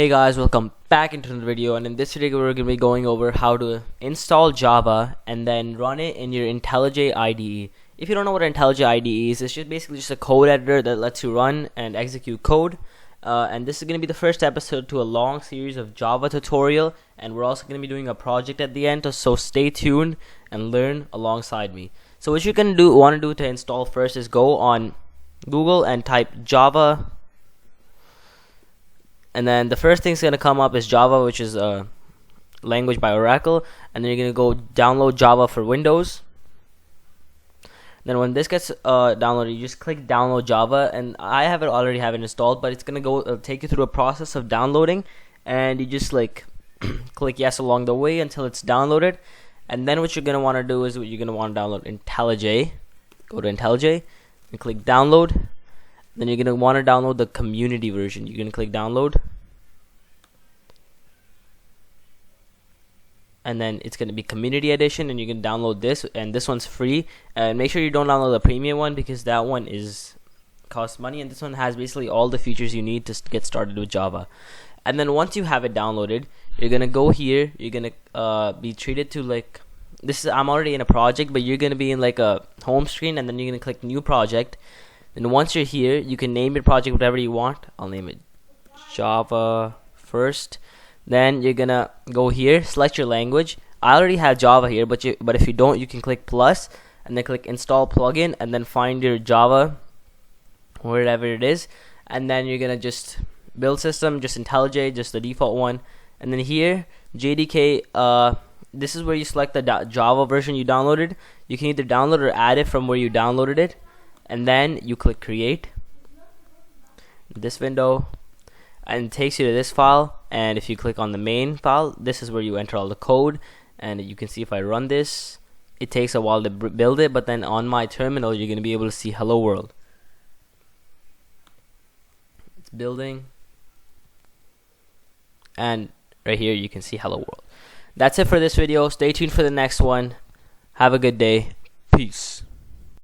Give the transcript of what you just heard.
Hey guys, welcome back into the video, and in this video we're going to be going over how to install Java and then run it in your IntelliJ IDE. If you don't know what IntelliJ IDE is, it's basically just a code editor that lets you run and execute code. And this is going to be the first episode to a long series of Java tutorial, and we're also going to be doing a project at the end, so stay tuned and learn alongside me. So what you can want to do to install first is go on Google and type Java. And then the first thing's going to come up is Java, which is a language by Oracle. And then you're going to go download Java for Windows. Then when this gets downloaded, you just click download Java. And I already have it installed, but it's going to go take you through a process of downloading. And you just click yes along the way until it's downloaded. And then what you're going to want to do is you're going to want to download IntelliJ. Go to IntelliJ and click download. Then you're going to want to download the community version. You're going to click download. And then it's going to be community edition, and you can download this, and this one's free. And make sure you don't download the premium one, because that one costs money, and this one has basically all the features you need to get started with Java. And then once you have it downloaded, you're going to go here. You're going to be treated to I'm already in a project, but you're going to be in a home screen, and then you're going to click new project. And once you're here, you can name your project whatever you want. I'll name it Java first. Then you're gonna go here, select your language. I already have Java here, but if you don't, you can click plus and then click install plugin, and then find your Java wherever it is. And then you're gonna just build system, just IntelliJ, just the default one. And then here, JDK. This is where you select the Java version you downloaded. You can either download or add it from where you downloaded it. And then you click create, this window, and it takes you to this file. And if you click on the main file, this is where you enter all the code. And you can see if I run this, it takes a while to build it, but then on my terminal you're going to be able to see hello world. It's building, and right here you can see hello world. That's it for this video. Stay tuned for the next one. Have a good day. Peace.